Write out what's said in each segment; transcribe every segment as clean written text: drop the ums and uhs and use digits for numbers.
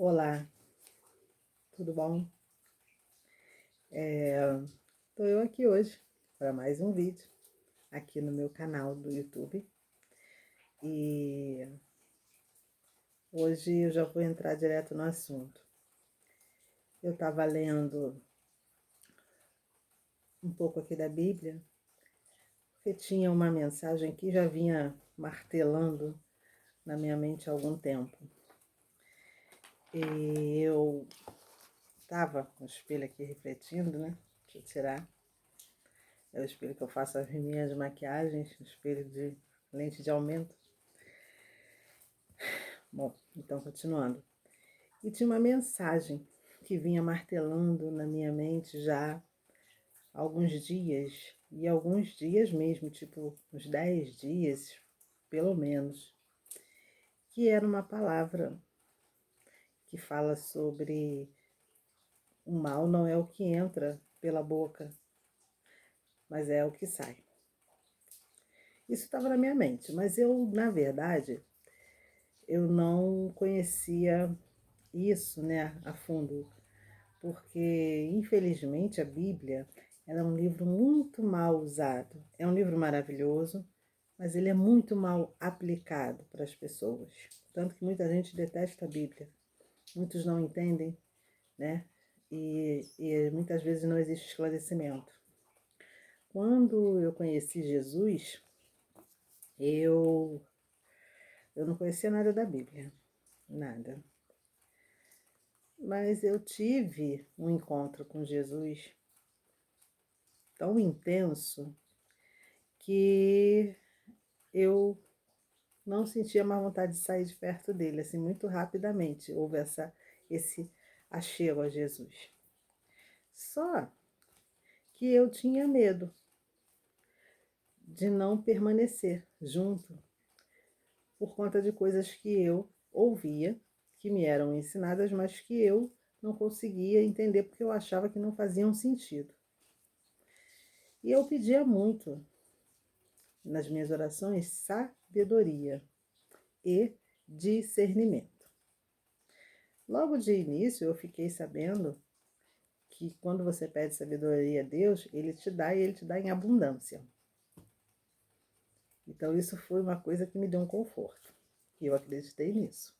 Olá, tudo bom? Estou eu aqui hoje para mais um vídeo aqui no meu canal do YouTube e hoje eu já vou entrar direto no assunto. Eu estava lendo um pouco aqui da Bíblia porque tinha uma mensagem que já vinha martelando na minha mente há algum tempo. E eu estava com o espelho aqui refletindo, né? Deixa eu tirar. É o espelho que eu faço as minhas maquiagens, o espelho de lente de aumento. Bom, então continuando. E tinha uma mensagem que vinha martelando na minha mente já há alguns dias, e alguns dias mesmo, tipo uns 10 dias, pelo menos, que era uma palavra que fala sobre o mal não é o que entra pela boca, mas é o que sai. Isso estava na minha mente, mas eu, na verdade, eu não conhecia isso, né, a fundo, porque infelizmente a Bíblia ela é um livro muito mal usado. É um livro maravilhoso, mas ele é muito mal aplicado para as pessoas. Tanto que muita gente detesta a Bíblia, muitos não entendem, né? E muitas vezes não existe esclarecimento. Quando eu conheci Jesus, eu, eu não conhecia nada da Bíblia, nada. Mas eu tive um encontro com Jesus tão intenso que eu não sentia mais vontade de sair de perto dele, assim, muito rapidamente houve esse achego a Jesus. Só que eu tinha medo de não permanecer junto por conta de coisas que eu ouvia, que me eram ensinadas, mas que eu não conseguia entender porque eu achava que não faziam sentido. E eu pedia muito nas minhas orações sabedoria e discernimento. Logo de início eu fiquei sabendo que quando você pede sabedoria a Deus, Ele te dá e Ele te dá em abundância. Então isso foi uma coisa que me deu um conforto. E eu acreditei nisso.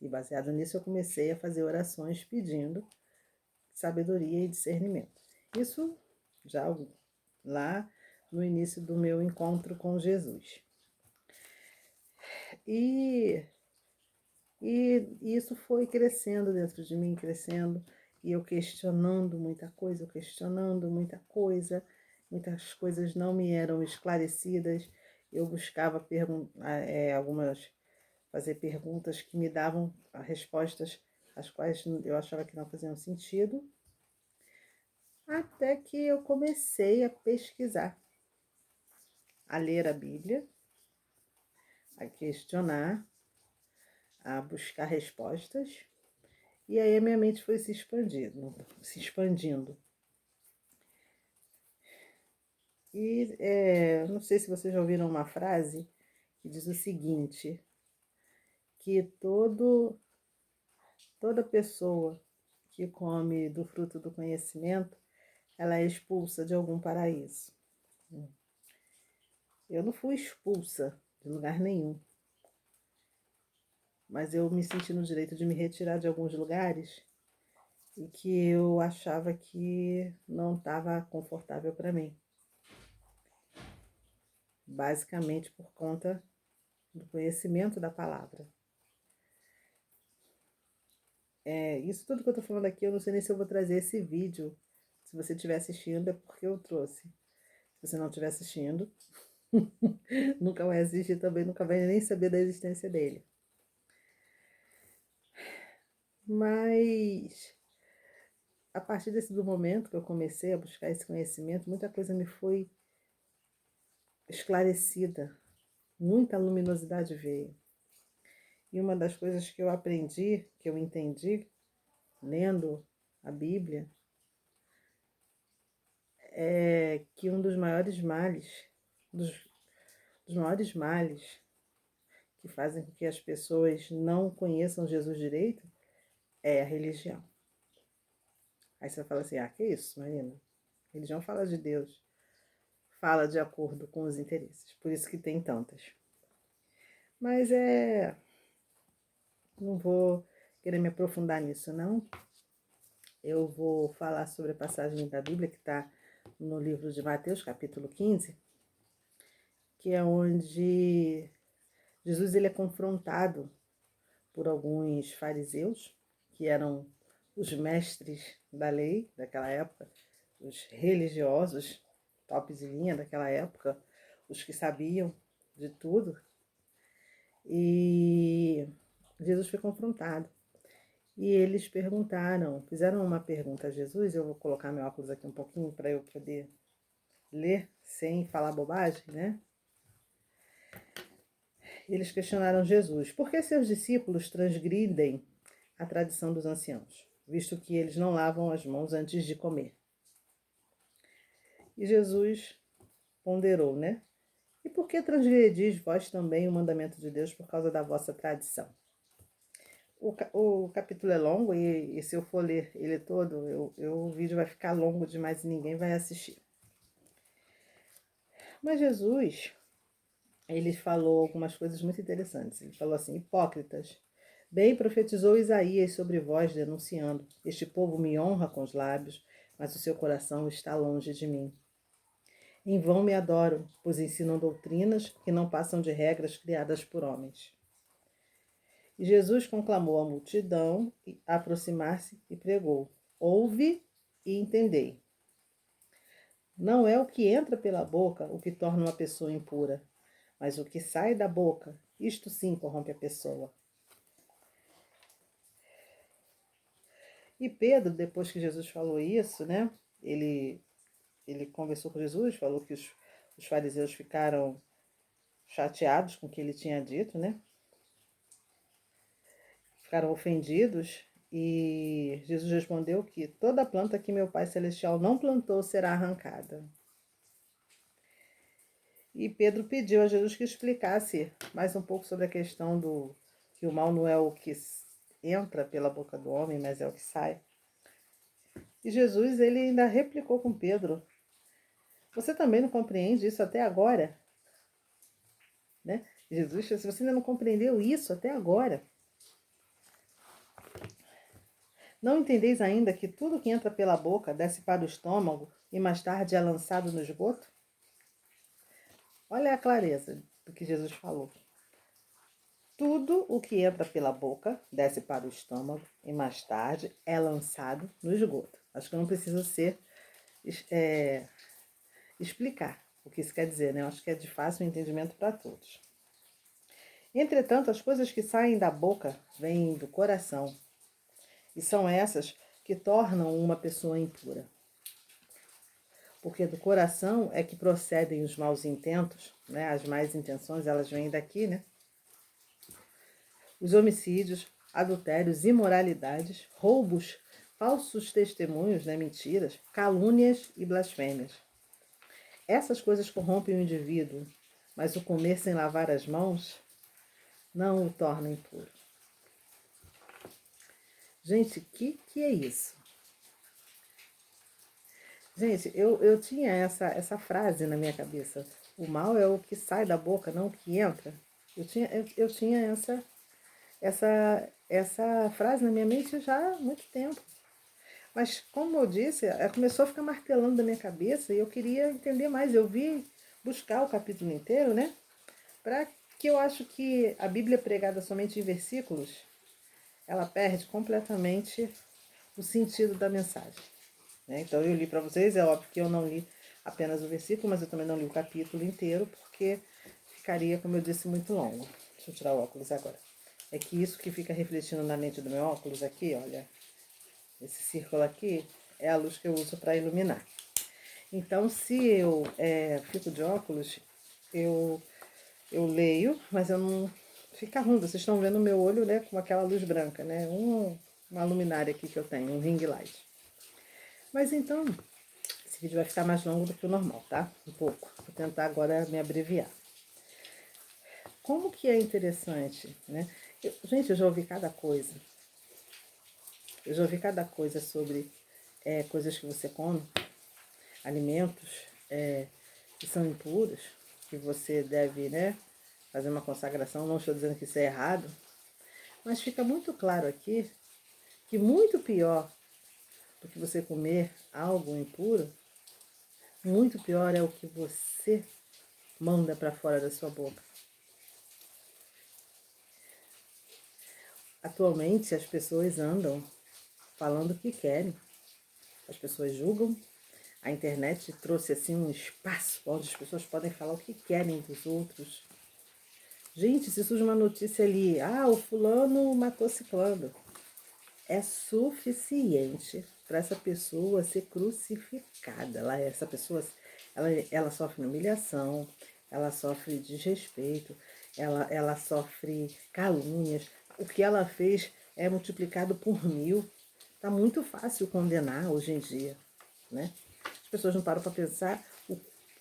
E baseado nisso eu comecei a fazer orações pedindo sabedoria e discernimento. Isso já lá no início do meu encontro com Jesus. E isso foi crescendo dentro de mim, crescendo, e eu questionando muitas coisas não me eram esclarecidas. Eu buscava fazer perguntas que me davam respostas as quais eu achava que não faziam sentido, até que eu comecei a pesquisar, a ler a Bíblia, a questionar, a buscar respostas. E aí a minha mente foi se expandindo. E não sei se vocês já ouviram uma frase que diz o seguinte, que toda pessoa que come do fruto do conhecimento, ela é expulsa de algum paraíso. Eu não fui expulsa de lugar nenhum, mas eu me senti no direito de me retirar de alguns lugares e que eu achava que não estava confortável para mim. Basicamente por conta do conhecimento da palavra. Isso tudo que eu estou falando aqui, eu não sei nem se eu vou trazer esse vídeo. Se você estiver assistindo, é porque eu trouxe. Se você não estiver assistindo, nunca vai assistir também, nunca vai nem saber da existência dele. Mas, a partir do momento que eu comecei a buscar esse conhecimento, muita coisa me foi esclarecida, muita luminosidade veio. E uma das coisas que eu aprendi, que eu entendi, lendo a Bíblia, é que um dos maiores males, dos, dos maiores males que fazem com que as pessoas não conheçam Jesus direito, é a religião. Aí você fala assim, que isso, Marina? Religião fala de Deus, fala de acordo com os interesses, por isso que tem tantas. Mas não vou querer me aprofundar nisso, não. Eu vou falar sobre a passagem da Bíblia que está no livro de Mateus, capítulo 15, que é onde Jesus ele é confrontado por alguns fariseus, que eram os mestres da lei daquela época, os religiosos, tops de linha daquela época, os que sabiam de tudo. E Jesus foi confrontado. E eles fizeram uma pergunta a Jesus, eu vou colocar meu óculos aqui um pouquinho para eu poder ler sem falar bobagem, né? Eles questionaram Jesus, por que seus discípulos transgridem a tradição dos anciãos, visto que eles não lavam as mãos antes de comer? E Jesus ponderou, né? E por que transgredis vós também o mandamento de Deus por causa da vossa tradição? O capítulo é longo e se eu for ler ele todo, o vídeo vai ficar longo demais e ninguém vai assistir. Mas Jesus, ele falou algumas coisas muito interessantes. Ele falou assim, hipócritas, bem profetizou Isaías sobre vós, denunciando, este povo me honra com os lábios, mas o seu coração está longe de mim. Em vão me adoram, pois ensinam doutrinas que não passam de regras criadas por homens. E Jesus conclamou a multidão a aproximar-se e pregou, ouve e entendei. Não é o que entra pela boca o que torna uma pessoa impura, mas o que sai da boca, isto sim corrompe a pessoa. E Pedro, depois que Jesus falou isso, né, ele conversou com Jesus, falou que os fariseus ficaram chateados com o que ele tinha dito, né? Ficaram ofendidos e Jesus respondeu que toda planta que meu Pai Celestial não plantou será arrancada. E Pedro pediu a Jesus que explicasse mais um pouco sobre a questão do que o mal não é o que entra pela boca do homem, mas é o que sai. E Jesus ele ainda replicou com Pedro, você também não compreende isso até agora? Né? Jesus, se você ainda não compreendeu isso até agora, não entendeis ainda que tudo que entra pela boca desce para o estômago e mais tarde é lançado no esgoto? Olha a clareza do que Jesus falou. Tudo o que entra pela boca desce para o estômago e mais tarde é lançado no esgoto. Acho que não precisa explicar o que isso quer dizer, né? Acho que é de fácil entendimento para todos. Entretanto, as coisas que saem da boca vêm do coração e são essas que tornam uma pessoa impura. Porque do coração é que procedem os maus intentos, né? As más intenções, elas vêm daqui, né? Os homicídios, adultérios, imoralidades, roubos, falsos testemunhos, né? Mentiras, calúnias e blasfêmias. Essas coisas corrompem o indivíduo, mas o comer sem lavar as mãos não o torna impuro. Gente, que é isso? Gente, eu tinha essa frase na minha cabeça. O mal é o que sai da boca, não o que entra. Eu tinha essa frase na minha mente já há muito tempo. Mas, como eu disse, começou a ficar martelando na minha cabeça e eu queria entender mais. Eu vi buscar o capítulo inteiro, né? Para que eu acho que a Bíblia pregada somente em versículos, ela perde completamente o sentido da mensagem. Né? Então eu li para vocês, é óbvio que eu não li apenas o versículo, mas eu também não li o capítulo inteiro, porque ficaria, como eu disse, muito longo. Deixa eu tirar o óculos agora. É que isso que fica refletindo na mente do meu óculos aqui, olha, esse círculo aqui é a luz que eu uso para iluminar. Então, se eu fico de óculos, eu leio, mas eu não... Fica ruim, vocês estão vendo o meu olho, né, com aquela luz branca, né? Uma luminária aqui que eu tenho, um ring light. Mas então, esse vídeo vai ficar mais longo do que o normal, tá? Um pouco. Vou tentar agora me abreviar. Como que é interessante, né? Gente, eu já ouvi cada coisa. Eu já ouvi cada coisa sobre coisas que você come, alimentos que são impuros, que você deve, né, fazer uma consagração. Não estou dizendo que isso é errado, mas fica muito claro aqui que muito pior do que você comer algo impuro, muito pior é o que você manda para fora da sua boca. Atualmente as pessoas andam falando o que querem. As pessoas julgam. A internet trouxe assim um espaço onde as pessoas podem falar o que querem dos outros. Gente, se surge uma notícia ali, o fulano matou ciclano, é suficiente para essa pessoa ser crucificada. Essa pessoa, ela sofre humilhação, ela sofre desrespeito, ela sofre calúnias. O que ela fez é multiplicado por 1000. Tá muito fácil condenar hoje em dia, né? As pessoas não param para pensar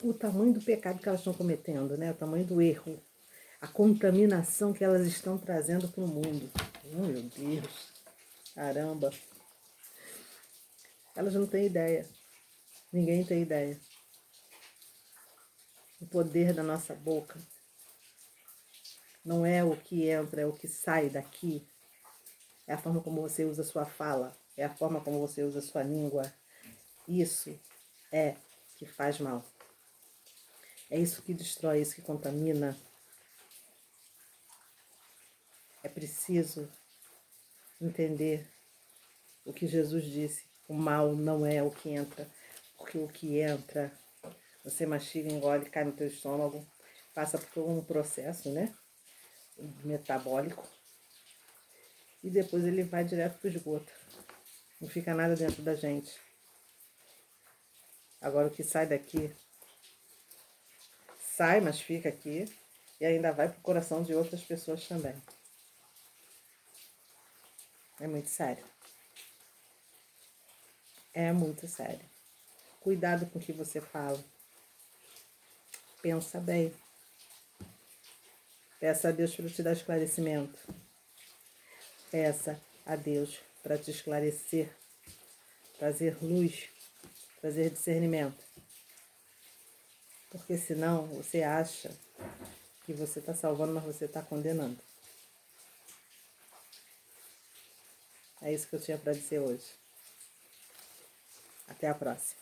o tamanho do pecado que elas estão cometendo, né? O tamanho do erro, a contaminação que elas estão trazendo para o mundo. Oh, meu Deus, caramba. Elas não têm ideia. Ninguém tem ideia. O poder da nossa boca não é o que entra, é o que sai daqui. É a forma como você usa a sua fala, é a forma como você usa a sua língua. Isso é que faz mal. É isso que destrói, é isso que contamina. É preciso entender o que Jesus disse. O mal não é o que entra, porque o que entra, você mastiga, engole, cai no teu estômago, passa por um processo, né, metabólico, e depois ele vai direto para o esgoto. Não fica nada dentro da gente. Agora o que sai daqui, sai, mas fica aqui, e ainda vai para o coração de outras pessoas também. É muito sério. É muito sério. Cuidado com o que você fala. Pensa bem. Peça a Deus para te dar esclarecimento. Peça a Deus para te esclarecer, trazer luz, trazer discernimento. Porque senão você acha que você está salvando, mas você está condenando. É isso que eu tinha para dizer hoje. Até a próxima.